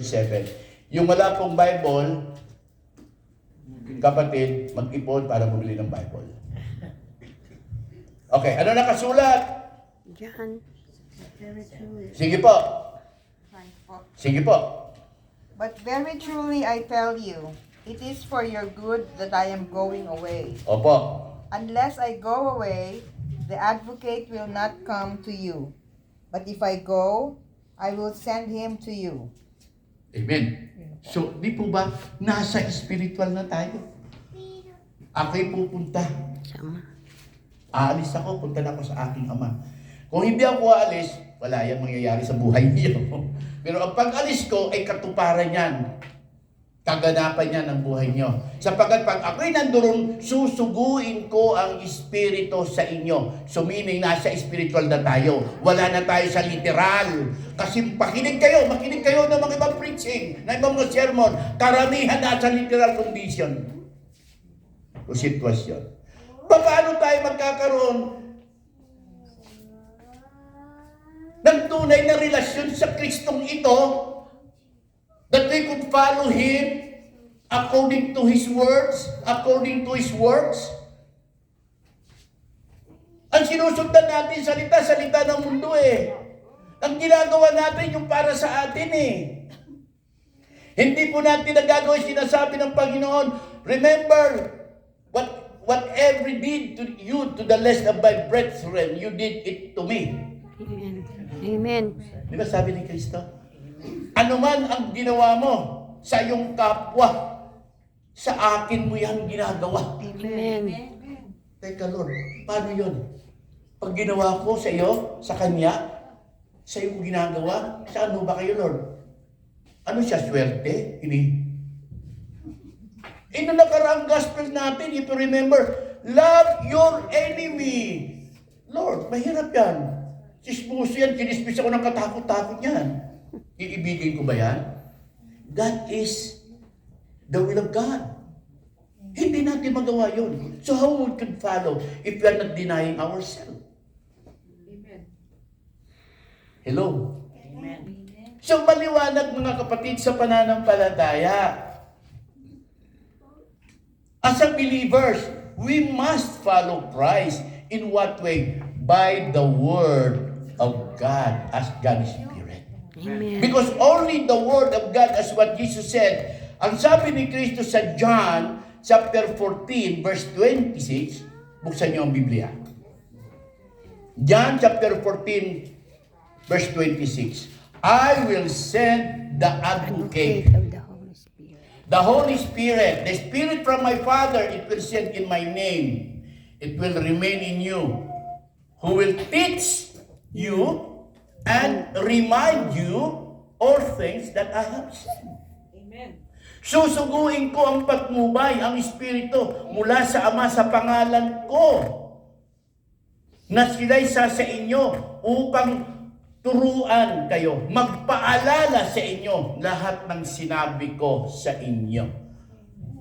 7. Yung wala pong Bible, kapatid, mag-ipon para bumili ng Bible. Okay, ano nakasulat? Diyan. Sige po. Sige po. But very truly I tell you, it is for your good that I am going away. Opo. Unless I go away, the advocate will not come to you. But if I go, I will send him to you. Amen. So, di po ba, nasa spiritual na tayo? Ako'y pupunta. Sama. Aalis ako, punta na ako sa aking ama. Kung hindi ako aalis, wala yan mangyayari sa buhay niyo. Pero ang pag-alis ko ay katuparan yan. Kaganapan niya ng buhay niyo. Sapagkat pag ako'y nandoon, susuguin ko ang Espiritu sa inyo. So meaning, nasa spiritual na tayo. Wala na tayo sa literal. Kasi makinig kayo ng mga ibang preaching, ng ibang mga sermon. Karamihan nasa literal condition o sitwasyon. Paano tayo magkakaroon ng tunay na relasyon sa Kristong ito? That we could follow Him according to His words, according to His works. Ang sinusundan natin, salita ng mundo eh. Ang ginagawa natin yung para sa atin eh. Hindi po natin nagagawa yung sinasabi ng Panginoon. Remember, whatever did to you to the less of my brethren, you did it to me. Amen. Amen. Di ba sabi ni Kristo? Ano man ang ginawa mo sa iyong kapwa, sa akin mo yan ginagawa. Amen. Teka Lord, paano yun? Pag ginawa ko sa iyo, sa Kanya, sa iyo mo ginagawa, saan mo ba kayo Lord? Ano siya, swerte? Nung nakaraang gospel natin, if you remember, love your enemy. Lord, mahirap yan. Sispuso yan, kinismis ako ng katakot-takot yan. Iibigin ko ba yan? That is the will of God. Hindi natin magawa yun. So how we can follow if we are not denying ourselves? Amen. Hello? Amen. So maliwanag mga kapatid sa pananampalataya. As a believers, we must follow Christ. In what way? By the Word of God as God is Spirit. Amen. Because only the Word of God, as what Jesus said, ang sabi ni Kristo sa John chapter 14 verse 26, buksan niyo ang Biblia. John chapter 14 verse 26. I will send the advocate, Of the Holy Spirit. the Holy Spirit, the Spirit from my Father, it will send in my name. It will remain in you, who will teach you and remind you all things that I have said. Amen. Susuguin ko ang patnubay, ang Espiritu mula sa Ama sa pangalan ko, na sila'y sa inyo upang turuan kayo, magpaalala sa inyo lahat ng sinabi ko sa inyo.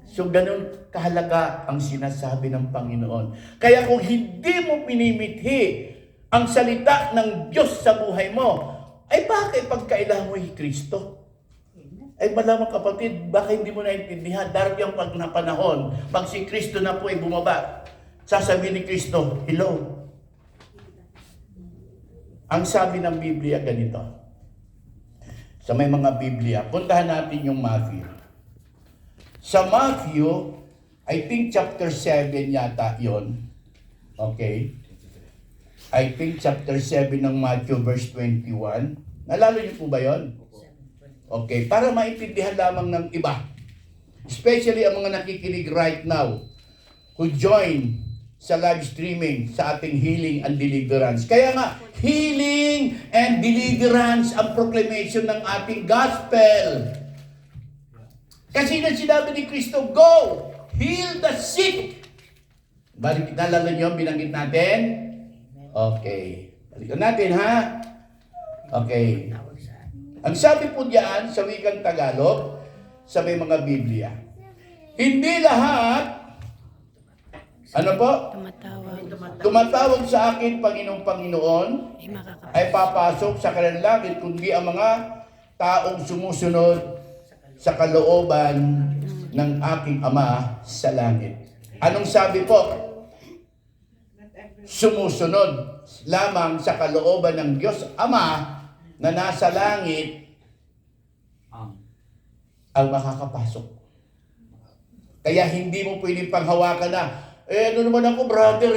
So ganun kahalaga ang sinasabi ng Panginoon. Kaya kung hindi mo pinimithi ang salita ng Diyos sa buhay mo, ay bakit pagkailangan mo yung Kristo? Ay malamang kapatid, baka hindi mo naintindihan. Darating ang panahon, pag si Kristo na po ay bumaba, sasabihin ni Kristo, hello. Ang sabi ng Biblia ganito. Sa may mga Biblia, puntahan natin yung Matthew. Sa Matthew, I think chapter 7 yata yon. Okay? I think chapter 7 ng Matthew verse 21. Nalala niyo po ba yon? Okay, para maintindihan lamang ng iba. Especially ang mga nakikinig right now who join sa live streaming sa ating healing and deliverance. Kaya nga, healing and deliverance ang proclamation ng ating gospel. Kasi na sinabi ni Kristo, go, heal the sick. Balik, nalala niyo, binanggit natin? Okay. Balikan natin, ha? Okay. Ang sabi po diyan sa wikang Tagalog, sa may mga Biblia, hindi lahat, ano po? Tumatawag sa akin, Panginoon, Ay makakapag. ay papasok sa kanilang langit, kundi ang mga taong sumusunod sa kalooban ng aking Ama sa langit. Anong sabi po? Sumusunod lamang sa kalooban ng Diyos Ama na nasa langit ang makakapasok. Kaya hindi mo pwedeng panghawakan na, ano naman ako, brother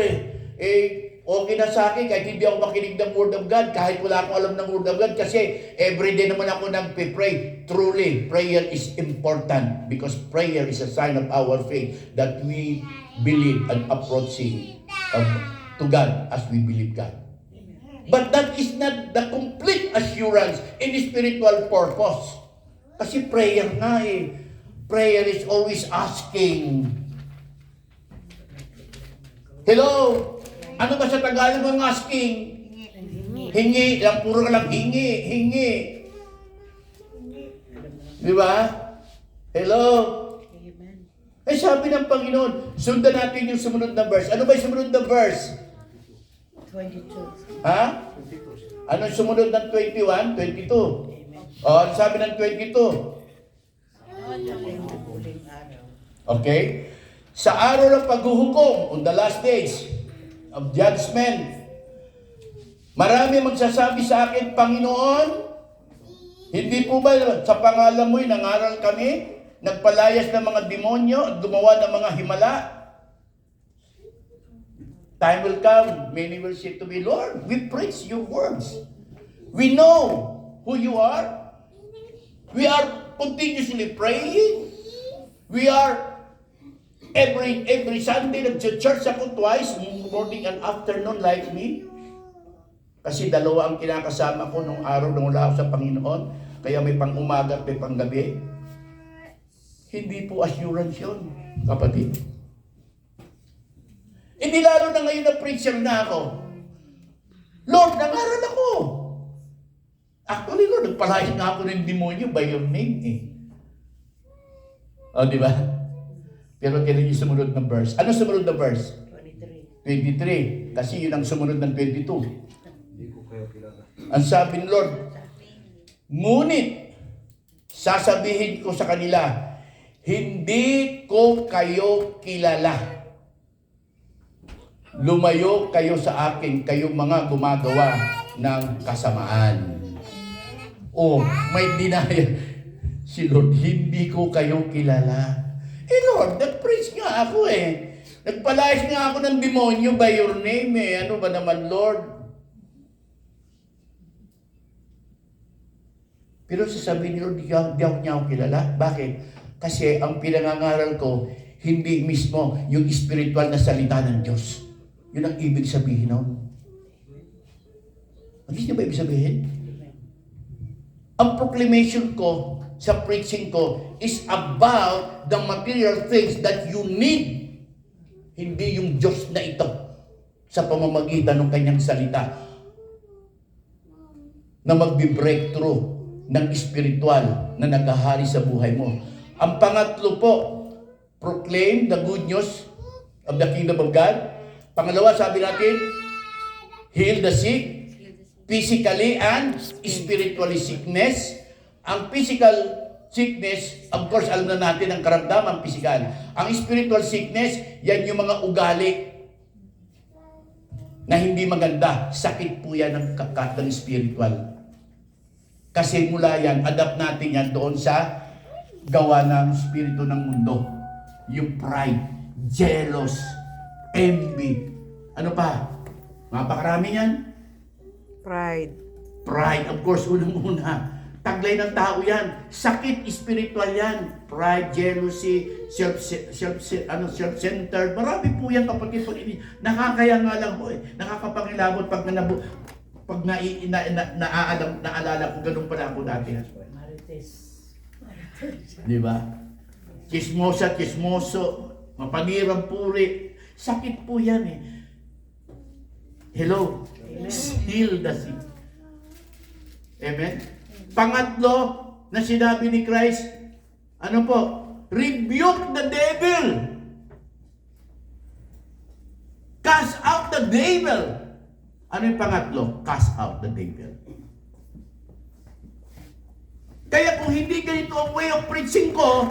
okay na sa akin kahit hindi ako makinig ng Word of God, kahit wala akong alam ng Word of God, kasi everyday naman ako nagpe-pray. Truly, prayer is important because prayer is a sign of our faith that we believe and approaching to God as we believe God. But that is not the complete assurance in spiritual purpose. Kasi prayer nga Prayer is always asking. Hello? Ano ba sa Tagalog ang asking? Hingi. Lang puro ka lang hingi. Di ba? Hello? Sabi ng Panginoon, sundan natin yung sumunod na verse. Ano ba yung sumunod na verse? 22. Ha? Ano yung sumunod ng 21? 22. Ano sabi ng 22? Okay? Sa araw ng paghuhukom, on the last days of judgment, marami magsasabi sa akin, Panginoon, hindi po ba sa pangalan mo'y nangaral kami, nagpalayas ng mga demonyo at gumawa ng mga himala? Time will come, many will say to me, Lord, we preach your words. We know who you are. We are continuously praying. We are every Sunday nag-church ako twice, morning and afternoon like me. Kasi dalawa ang kinakasama ko nung araw nung wala ako sa Panginoon. Kaya may pang-umaga at may pang-gabi. Hindi po assurance yun, kapatid. Hindi lalo na ngayon na preacher na ako. Lord, nangaral ako. Actually, Lord, nagpalayas nga ako ng demonyo by your name O, di ba? Pero tinan yung sumunod na verse. Ano sumunod na verse? 23. Kasi yun ang sumunod ng 22. Hindi ko kayo kilala. Ang sabi ni Lord, ngunit, sasabihin ko sa kanila, hindi ko kayo kilala. Lumayo kayo sa akin, kayong mga gumagawa ng kasamaan. May dinaya. Si Lord, hindi ko kayo kilala. Lord, nag-preach nga ako Nagpalayas nga ako ng demonyo by your name Ano ba naman, Lord? Pero sasabihin ni Lord, di ako niya ako kilala. Bakit? Kasi ang pinangangaral ko, hindi mismo yung spiritual na salita ng Diyos. Yun ang ibig sabihin nun. Hindi niyo ba ibig sabihin? Ang proclamation ko sa preaching ko is about the material things that you need. Hindi yung Diyos na ito sa pamamagitan ng kanyang salita na magbi-breakthrough ng spiritual na naghahari sa buhay mo. Ang pangatlo po, proclaim the good news of the kingdom of God. Pangalawa, sabi natin, heal the sick, physically and spiritually sickness. Ang physical sickness, of course, alam na natin ang karamdaman physical. Ang spiritual sickness, yan yung mga ugali na hindi maganda. Sakit po yan ng kakatang spiritual. Kasi mula yan, adapt natin yan doon sa gawa ng spirito ng mundo. Yung pride, jealous, envy. Ano pa? Mapakarami yan. Pride. Pride, of course, unang-una. Taglay ng tao yan. Sakit spiritual yan. Pride, jealousy, self-centered. Marami po yan, kapatid. Nakakaya nga lang po Nakakapangilabot pag naalala ko, ganun pala ako dati. Di ba? Chismoso, mapanirang puri. Sakit po yan Hello? Heal the sick. Amen? Pangatlo na sinabi ni Christ, ano po? Rebuke the devil. Cast out the devil. Ano yung pangatlo? Cast out the devil. Kaya kung hindi ganito ang way of preaching ko,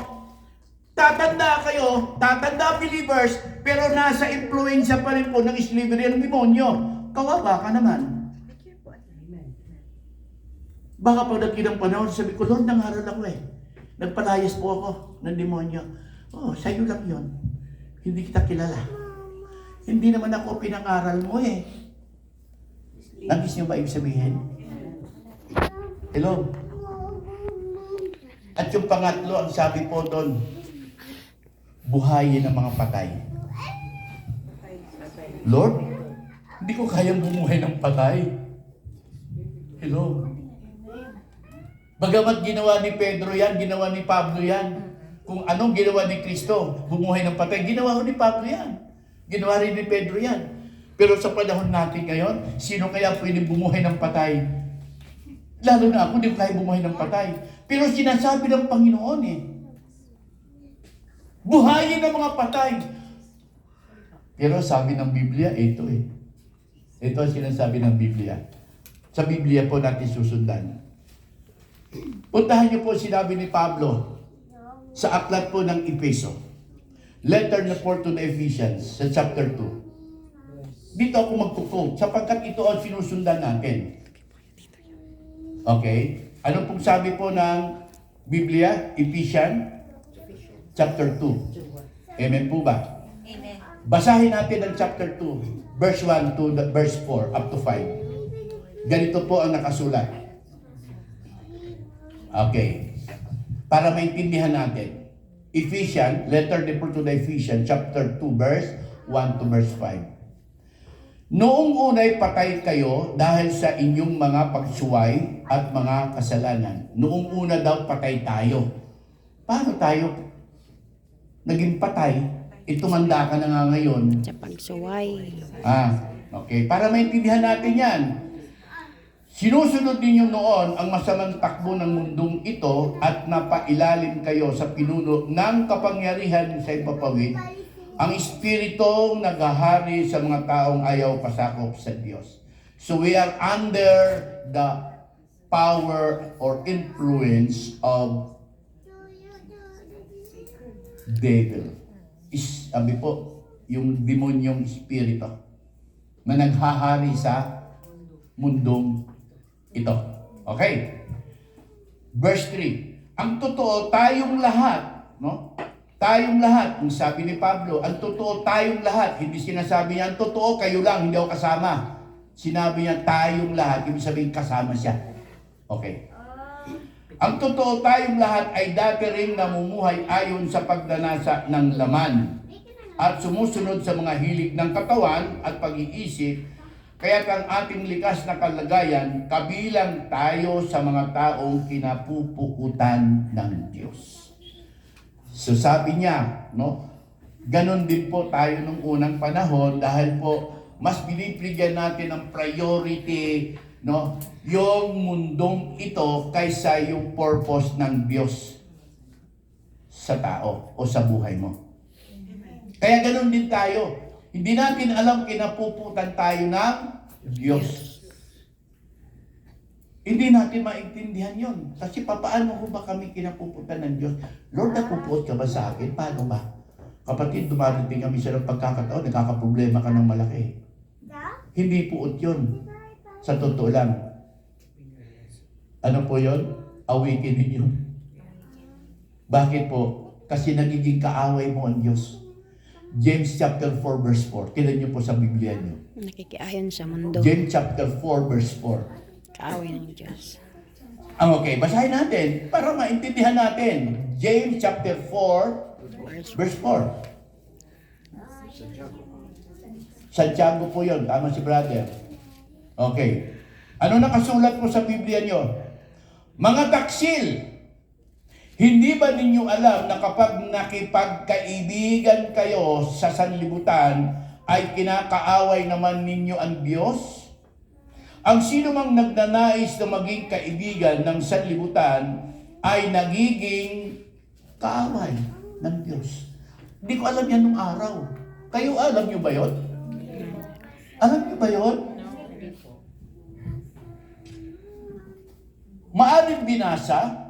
tatanda kayo, tatanda believers, pero nasa influensya pa rin po ng slavery ng demonyo. Kawawa ka naman. Baka pagdating ng panahon, sabi ko, Lord, nangaral ako eh. Nagpalayas po ako ng demonyo. Oh, sa'yo lang yun. Hindi kita kilala. Hindi naman ako pinangaral mo eh. Nagis niyo ba ibig sabihin? Hello? At yung pangatlo, ang sabi po doon, buhayin ng mga patay. Lord, hindi ko kayang bumuhay ng patay. Hello? Bagamat ginawa ni Pedro yan, ginawa ni Pablo yan. Kung anong ginawa ni Kristo, bumuhay ng patay, ginawa ko ni Pablo yan. Ginawa rin ni Pedro yan. Pero sa panahon natin ngayon, sino kaya pwede bumuhay ng patay? Lalo na ako, hindi ko kaya bumuhay ng patay. Pero sinasabi ng Panginoon eh, buhayin ng mga patay. Pero sabi ng Biblia, ito eh. Ito ang sinasabi ng Biblia. Sa Biblia po natin susundan. Puntahan niyo po sinabi ni Pablo sa aklat po ng Efeso. Letter na po to the Ephesians sa chapter 2. Dito ako magkukwot sapagkat ito ang sinusundan natin. Okay? Ano pong sabi po ng Biblia? Ephesians chapter 2. Amen po ba? Amen. Basahin natin ang chapter 2, verse 1 to verse 4 up to 5. Ganito po ang nakasulat. Okay. Para maintindihan natin. Ephesians, letter to the Ephesians, chapter 2, verse 1 to verse 5. Noong unay patay kayo dahil sa inyong mga pagsuway at mga kasalanan. Noong una daw patay tayo. Paano tayo naging patay? Tumanda ka na nga ngayon. Sa pagsuway. Okay. Para maintindihan natin yan. Sinusunod ninyo noon ang masamang takbo ng mundong ito at napailalim kayo sa pinuno ng kapangyarihan sa ipapawid, ang espiritong naghahari sa mga taong ayaw pasakop sa Diyos. So we are under the power or influence of devil. Sabi po, yung demonyong espiritu na naghahari sa mundong ito. Okay? Verse 3. Ang totoo, tayong lahat, no? Tayong lahat, ang sabi ni Pablo, ang totoo, tayong lahat. Hindi sinasabi niya, ang totoo, kayo lang, hindi ako kasama. Sinabi niya, tayong lahat, ibig sabihin kasama siya. Okay. Ang totoo, tayong lahat ay dati ring namumuhay ayon sa pagdanasa ng laman at sumusunod sa mga hilig ng katawan at pag-iisip. Kaya't ang ating likas na kalagayan, kabilang tayo sa mga taong kinapupukutan ng Diyos. So sabi niya, no, ganun din po tayo nung unang panahon dahil po mas binibigyan natin ng priority, no, yung mundong ito kaysa yung purpose ng Diyos sa tao o sa buhay mo. Kaya ganun din tayo. Hindi natin alam kinapuputan tayo ng Diyos. Hindi natin maintindihan yon. Kasi paano ko ba kami kinapuputan ng Diyos? Lord, napupuot ka ba sa akin? Paano ba? Kapatid, dumarating kami sa pagkakataon, nagkakaproblema ka ng malaki. Hindi puot yun. Sa totoo lang. Ano po yun? Awakening yun. Bakit po? Kasi nagiging kaaway mo ang Diyos. James chapter 4 verse 4. Tingnan niyo po sa Biblia niyo. Nakikiayon sa mundo. James chapter 4 verse 4. Kaaway ng Diyos. Okay, basahin natin para maintindihan natin. James chapter 4 verse 4. Santiago po yun. Tama si brother. Okay. Ano nakasulat po sa Biblia niyo? Mga taksil, hindi ba ninyo alam na kapag nakipagkaibigan kayo sa sanlibutan, ay kinakaaway naman ninyo ang Diyos? Ang sino mang nagnanais na maging kaibigan ng sanlibutan ay nagiging kaaway ng Diyos. Hindi ko alam yan nung araw. Kayo alam nyo ba yun? Alam nyo ba yun? Maaring binasa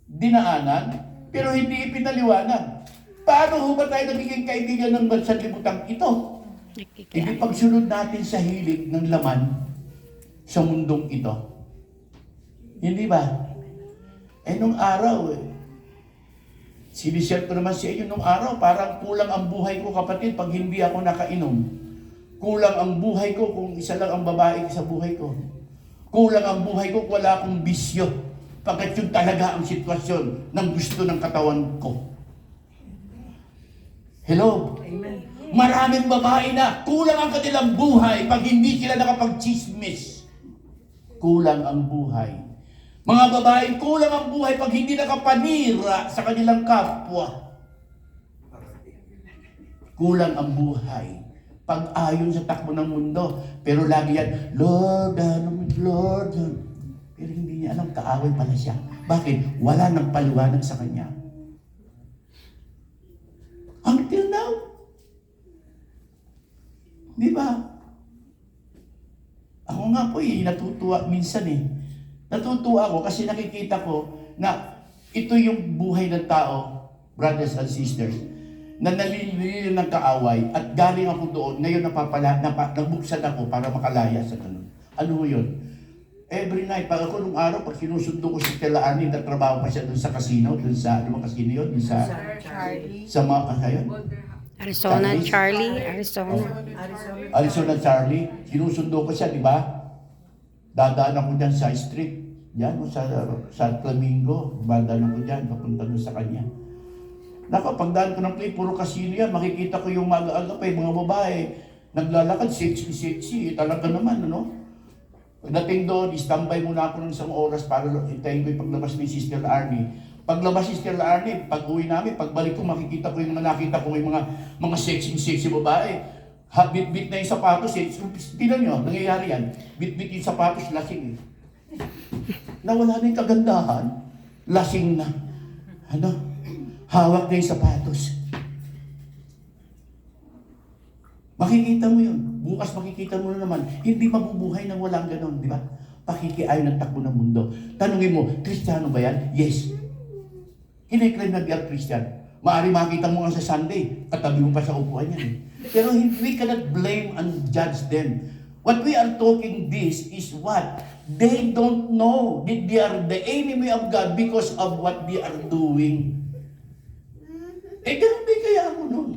dinaanan, pero hindi ipinaliwanag. Paano ho ba tayo nagiging kaibigan ng bansang libutang ito? Hindi pagsunod natin sa hilig ng laman sa mundong ito. Hindi ba? Nung araw, sinishare ko naman sa inyo nung araw, parang kulang ang buhay ko, kapatid, pag hindi ako nakainom. Kulang ang buhay ko kung isa lang ang babae sa buhay ko. Kulang ang buhay ko kung wala akong bisyo. Pagkat yun talaga ang sitwasyon ng gusto ng katawan ko. Hello? Amen. Maraming babae na kulang ang kanilang buhay pag hindi sila nakapag-chismis. Kulang ang buhay. Mga babae, kulang ang buhay pag hindi nakapanira sa kanilang kapwa. Kulang ang buhay pag ayon sa takbo ng mundo. Pero lagi yan, Lord, Lord. Pero hindi niya alam, kaaway pala siya. Bakit? Wala nang paliwanag sa kanya. Until now. Di ba? Ako nga po natutuwa minsan Natutuwa ako kasi nakikita ko na ito yung buhay ng tao, brothers and sisters, na nalilili ng kaaway at galing ako doon, ngayon nabuksan ako para makalaya sa ganun. Ano yun? Every night, pag ako nung araw, pag sinusundo ko si Stella Arnie, nagtrabaho pa siya doon sa casino, doon sa, ano ba casino yun? Doon sa, Charlie. sa mga, ayun? Arizona, Charlie. Arizona. Arizona Charlie, sinusundo ko siya, di ba? Dadaan ako dyan sa street, yan, sa Flamingo, dadaan ako dyan, papunta doon sa kanya. Nako, pagdaan ko ng play, puro casino yan, makikita ko yung mag-aga pa, yung mga babae, naglalakad, sexy, talaga naman, ano? Pagdating doon, standby muna ako ng isang oras para hintayin ko yung paglabas ni Sister Arnie. Paglabas ni Sister Arnie, pag uwi namin, pagbalik ko, makikita ko yung mga nakita ko yung mga sexy babae. Bit-bit na yung sapatos Tingnan nyo, nangyayari yan. Bit-bit yung sapatos, lasing Nawala na yung kagandahan, lasing na. Hawak na yung sapatos. Makikita mo yun. Bukas makikita mo na naman. Hindi mabubuhay nang walang ganon, di ba? Pakikiayon ng takbo ng mundo. Tanungin mo, Kristiyano ba yan? Yes. Kiniklaim na biyang Christian. Maari makita mo nga sa Sunday, katabi mo pa sa upuan yan. Pero we cannot blame and judge them. What we are talking this is what? They don't know that they are the enemy of God because of what they are doing. Ganun ba kaya ako nun?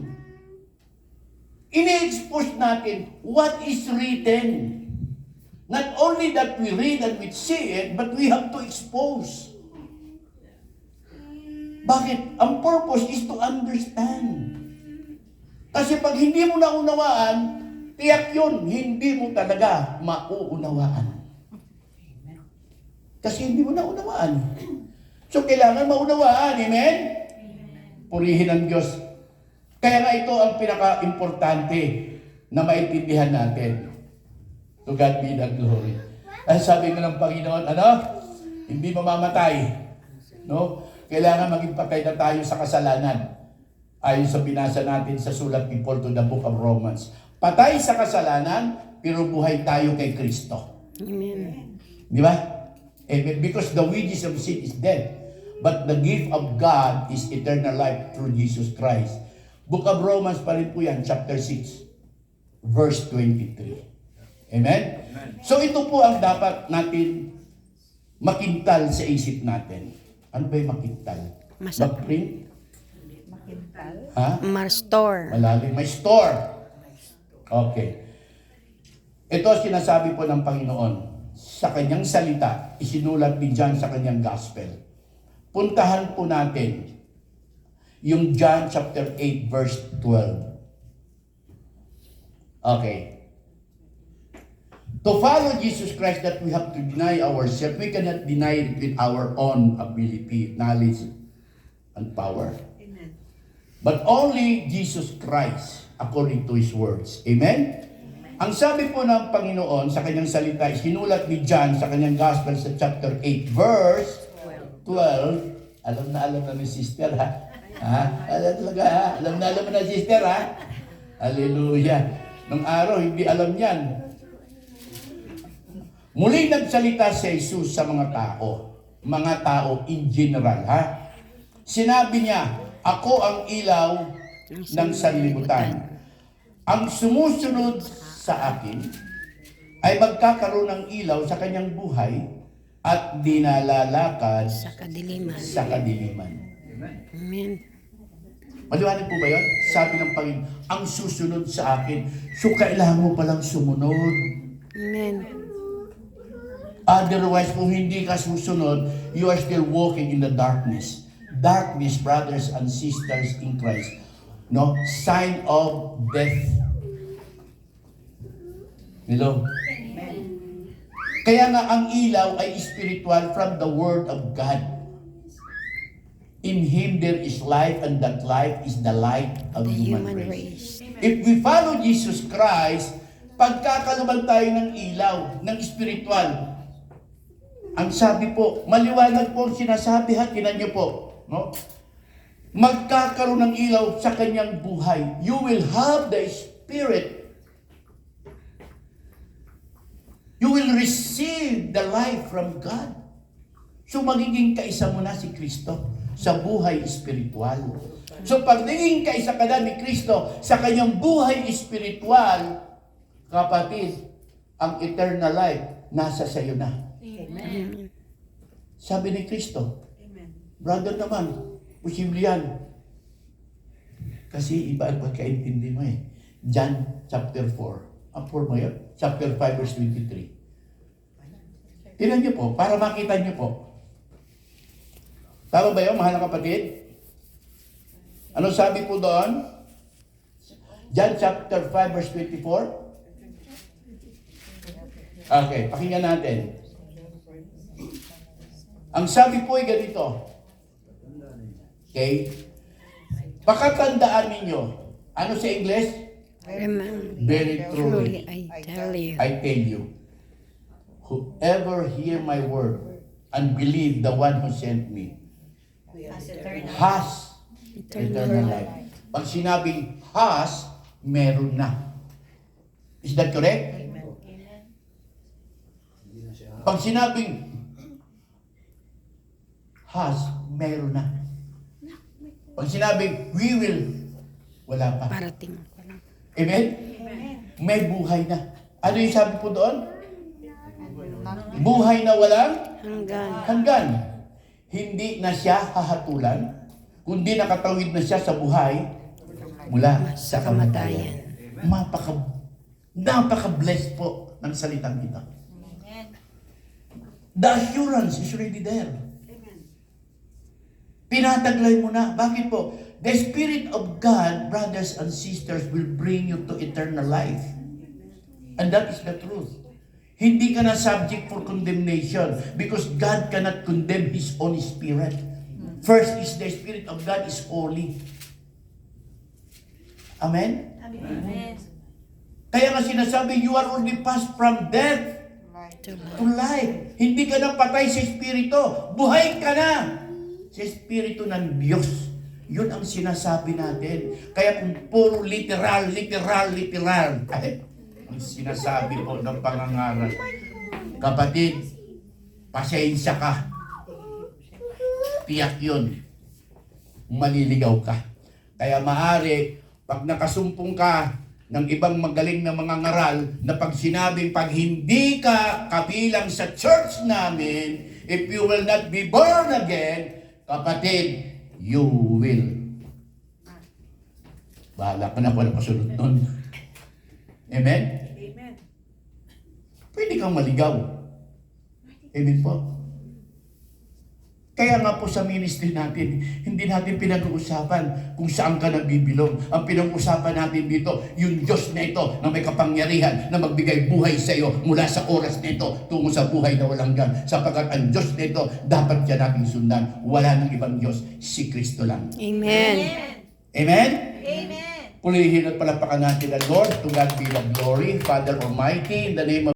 Ini-expose natin what is written. Not only that we read and we see it, but we have to expose. Bakit? Ang purpose is to understand. Kasi pag hindi mo naunawaan, tiyak yun, hindi mo talaga mauunawaan. Kasi hindi mo naunawaan. So kailangan maunawaan, amen? Purihin ang Diyos. Kaya nga ito ang pinaka-importante na maintindihan natin. To God be the glory. Ay sabi ko ng Panginoon, hindi mamamatay. No? Kailangan maging patay na tayo sa kasalanan. Ayon sa binasa natin sa sulat ni Paul to the book of Romans. Patay sa kasalanan, pero buhay tayo kay Kristo. Amen. Di ba? Because the wages of sin is death. But the gift of God is eternal life through Jesus Christ. Book of Romans pa rin po yan, chapter 6, verse 23. Amen? So ito po ang dapat natin makintal sa isip natin. Ano ba yung makintal? Mag-print? Makintal. Ha? Mar-store. Malalim. May store. Okay. Ito sinasabi po ng Panginoon sa kanyang salita, isinulat ni John sa kanyang gospel. Puntahan po natin yung John chapter 8 verse 12. Okay. To follow Jesus Christ that we have to deny ourselves. We cannot deny it with our own ability, knowledge, and power. Amen. But only Jesus Christ according to His words. Amen? Ang sabi po ng Panginoon sa kanyang salita, sinulat ni John sa kanyang gospel sa chapter 8 verse 12. Alam na ni sister ha? Alam talaga ha? Alam na sister ha? Hallelujah. Nung araw, hindi alam yan. Muling nagsalita si Jesus sa mga tao. mga tao in general, ha? Sinabi niya, ako ang ilaw ng sanlibutan. Ang sumusunod sa akin ay magkakaroon ng ilaw sa kanyang buhay at di nalalakad Sa kadiliman. sa kadiliman. Amen. Maliwanag po ba yun? Sabi ng Panginoon, ang susunod sa akin. So, kailangan mo palang sumunod. Amen. Otherwise, kung hindi ka susunod, you are still walking in the darkness. Darkness, brothers and sisters in Christ. No? Sign of death. Hello? Kaya nga ang ilaw ay spiritual from the Word of God. In Him there is life, and that life is the light of The human human race. race. If we follow Jesus Christ, pagkakalubag tayo ng ilaw, ng spiritual, ang sabi po, maliwanag po ang sinasabi, ha, tinan niyo po, no? Magkakaroon ng ilaw sa kanyang buhay. You will have the Spirit. You will receive the life from God. So magiging kaisa mo na si Kristo sa buhay espiritual. So pag naging kaisa ka na ni Kristo sa kanyang buhay espiritual, kapatid, ang eternal life nasa sayo na. Amen. Sabi ni Kristo, Amen. brother naman, posible yan. Kasi iba ang pagkaintindi mo eh. John chapter 4. Ang 4 mo yun? Chapter 5 verse 23. Tingnan niyo po, para makita niyo po. Tama ba yun, mahal na kapatid? Ano sabi po doon? John chapter 5 verse 24. Okay, pakinggan natin. Ang sabi po ay ganito. Okay? Pakatandaan ninyo. Ano sa English? Remember, Very truly, truly I tell you, I tell you, whoever hear my word and believe the one who sent me has eternal life. Pag sinabing has, meron na. Is that correct? Pag sinabing has, meron na. Pag sinabing we will, wala pa. parating ko lang. Amen? May buhay na. Ano yung sabi po doon? Buhay na walang Hanggang hanggan. Hindi na siya hahatulan, kundi nakatawid na siya sa buhay mula sa kamatayan. Napaka-blessed po ng salitang ito. The assurance is already there. Pinataglay mo na. Bakit po? The Spirit of God, brothers and sisters, will bring you to eternal life. And that is the truth. Hindi ka na subject for condemnation because God cannot condemn His own Spirit. First is the Spirit of God is holy. Amen? Amen. Kaya nga sinasabi, you are already passed from death to to life. Hindi ka na patay sa Espiritu. Buhay ka na sa Espiritu ng Diyos. Yun ang sinasabi natin. Kaya kung puro literal, ay, ang sinasabi po ng pangangaral, kapatid, pasensya ka. Tiyak yun. Maliligaw ka. Kaya maari, pag nakasumpong ka ng ibang magaling na mga ngaral, na pag sinabing pag hindi ka kabilang sa church namin, if you will not be born again, kapatid, you will. Bahala ka na kung ano pasunod nun. Amen? Amen. Pwede kang maligaw. Amen po. Kaya nga po sa ministry natin, hindi natin pinag-uusapan kung saan ka nabibilong. Ang pinag-uusapan natin dito, yung Diyos na ito na may kapangyarihan na magbigay buhay sa iyo mula sa oras na ito tungo sa buhay na walang hanggan. Sapagkat ang Diyos na ito, dapat siya nating sundan. Wala nang ibang Diyos, si Kristo lang. Amen. Amen? Amen. Pulihin at palapakan natin ang Lord. To God be the glory, Father Almighty, in the name of